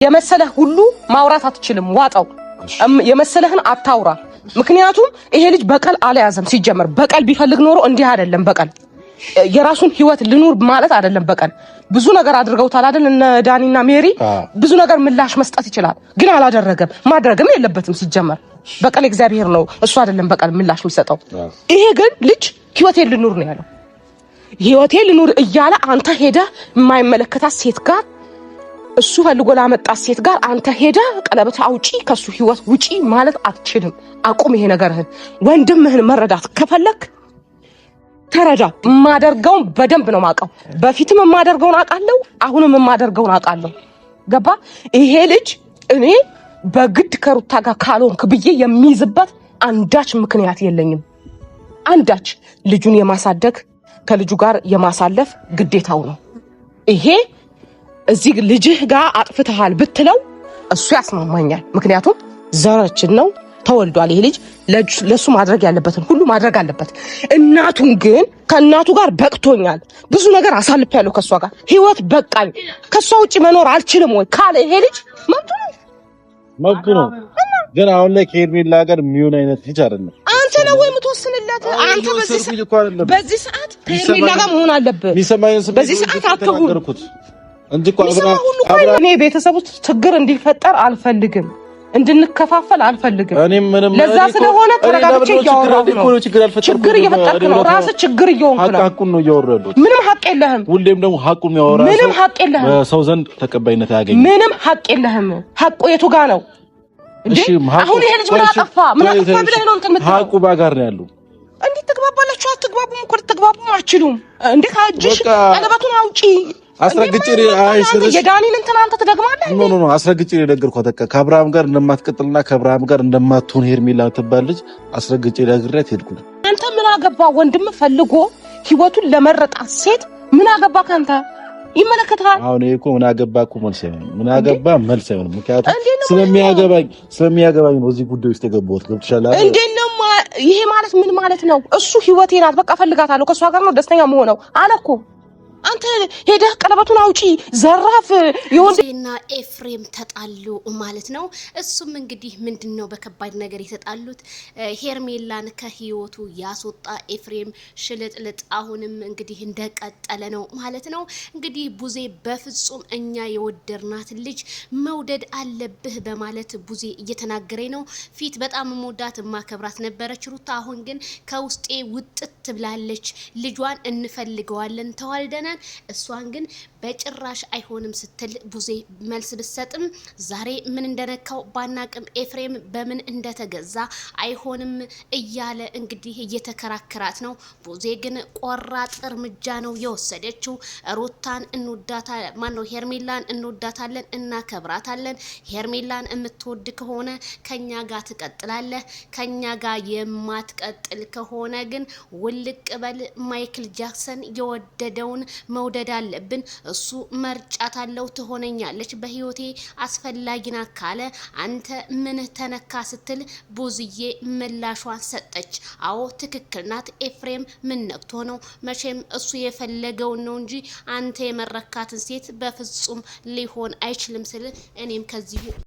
የመሰለህ ሁሉ ማውራት አትችልም ዋጣው የመሰለህን አታውራ ምክንያቱም ይሄ ልጅ በቀል አልያዘም ሲጀመር በቀል ቢፈልግ ኖሮ እንዲህ አይደለም በቀል የራሱን ህይወት ልኑር ማለት አይደለም በቀል ብዙ ነገር አድርገውታል አይደል እነ ዳኒና ሜሪ ብዙ ነገር ምላሽ መስጠት ይችላል ግን አላደረገም ማድረግም የለበትም ሲጀመር በቀል እግዚአብሔር ነው እሱ አይደለም በቀል ምላሽ የሚሰጠው ይሄ ግን ልጅ ህይወቴን ልኑር ነው ያለው ህይወቴን ልኑር እያለ አንተ ሄደ የማይመለከታት ሴት ጋር እሱ ፈልጎ ላመጣ ሴት ጋር አንተ ሄደ ቀለበት አውጪ ከሱ ህይወት ውጪ ማለት አትችልም አቁም ይሄ ነገርህን ወንድምህን መረዳት ከፈለክ ተረዳ ማደርገውን በደንብ ነው ማቀው በፊትም ማደርገውን አቃለው አሁንም ማደርገውን አቃለው ገባ ይሄ ልጅ እኔ በግድ ከሩታ ጋር ካልሆንክ ብዬ የሚይዝበት አንዳች ምክንያት የለኝም አንዳች ልጁን የማሳደግ ከልጁ ጋር የማሳለፍ ግዴታው ነው ይሄ እዚህ ልጅህ ጋር አጥፍተሃል ብትለው እሱ ያስማማኛል ምክንያቱም ዘራችን ነው ተወልዷል ይሄ ልጅ ለሱ ማድረግ ያለበትን ሁሉ ማድረግ አለበት እናቱን ግን ከናቱ ጋር በቅቶኛል ብዙ ነገር አሳልፈያለሁ ከሷ ጋር ህይወት በቃኝ ከሷ ውጪ መኖር አልችልም ወይ ካለ ይሄ ልጅ መብቱ ነው ግን አሁን ላይ ከሄርሜላ ጋር የሚሆን አይነት ልጅ አይደለም አንተ ነው ወይ የምትወስንለት አንተ በዚህ ሰዓት ከሄርሜላ ጋር መሆን አለበት በዚህ ሰዓት አትሁን እንዴ እኔ ቤተሰቦች ችግር እንዲፈጠር አልፈልግም እንድንከፋፈል አልፈልግም ለዛ ስለሆነ ተረጋግቼ ያወራው ነው ችግር እየፈጠርክ ነው ራስ ችግር እየሆንክ ነው ሐቁን ነው ያወራሉት ምንም ሐቅ የለህም ሁሌም ደግሞ ሐቁን ያወራው ምንም ሐቅ የለህም ሰው ዘንድ ተቀባይነት ያገኝ ምንም ሐቅ የለህም ሐቁ የቱ ጋር ነው እንዴ አሁን ይሄ ልጅ ምን አጠፋ ብለህ ነው እንትን ሐቁ ባጋር ነው ያለው እንዴ ተግባባላችሁ አትግባቡም እኮ ተግባቡም አትችሉም እንዴ ካጅሽ ቀለበቱን አውጪ አስረግጬ አይሰለሽ የዳኒን እንትን አንተ ትደግማለህ ኖ አስረግጬ ነገርኳት በቃ ከአብርሃም ጋር እንደማትቀጥልና ከአብርሃም ጋር እንደማትሆን ሄርሜላ ትባል ልጅ አስረግጬ ነግሬያት ሄድኩ አንተ ምን አገባ ወንድም ፈልጎ ህይወቱን ለመረጣት ሴት ምን አገባ ካንተ ይመለከታል አሁን እኮ ምን አገባኩ መልስ አይሆንም ምን አገባ መልስ አይሆንም ምክንያቱም ስለሚያገባኝ ነው እዚህ ጉዳይ ውስጥ የገባሁት ገብቶሻል አይደል እንዴ ነው ይሄ ማለት ምን ማለት ነው እሱ ህይወቴ ናት በቃ ፈልጋታለሁ ከሷ ጋር ነው ደስተኛ መሆነው አለኮ አንተ ሄደህ ቀለበቱን አውጪ ዘራፍ ይወንዴና ኤፍሬም ተጣሉ ማለት ነው እሱም እንግዲህ ምንድነው በከባድ ነገር የተጣሉት ሄርሜላን ከህይወቱ ያስወጣ ኤፍሬም ሽልጥልጥ አሁንም እንግዲህ እንደቀጠለ ነው ማለት ነው እንግዲህ ቡዜ በፍጹም እኛ የወደርናት ልጅ መውደድ አለብህ በማለት ቡዜ እየተናገረ ነው ፊት በጣም ሞዳት ማከብራት ነበረች ሩታ አሁን ግን ከውስጤ ውጥት ብላለች ልጇን እንፈልገዋለን ተዋልደና እሷን ግን በጭራሽ አይሆንም ስትል ቡዜ መልስ ብትሰጥም ዛሬ ምን እንደነካው ባናቅም ኤፍሬም በምን እንደተገዛ አይሆንም እያለ እንግዲህ እየተከራከራት ነው ቡዜ ግን ቆራጥ እርምጃ ነው የወሰደችው ሩታን እንወዳታለን ማነው ሄርሜላን እንወዳታለን እናከብራታለን ሄርሜላን የምትወድ ከሆነ ከኛ ጋር ትቀጥላለህ ከኛ ጋር የማትቀጥል ከሆነ ግን ውልቅ በል ማይክል ጃክሰን የወደደውን መውደድ አለብን እሱ መርጫታለው ትሆነኛለች በህይወቴ አስፈላጊና ካለ አንተ ምን ተነካ ስትል ቡዝዬ ምላሿን ሰጠች አዎ ትክክል ናት ኤፍሬም ምን ነክቶ ነው መቼም እሱ የፈለገው ነው እንጂ አንተ የመረካትን ሴት በፍጹም ሊሆን አይችልም ስል እኔም ከዚህ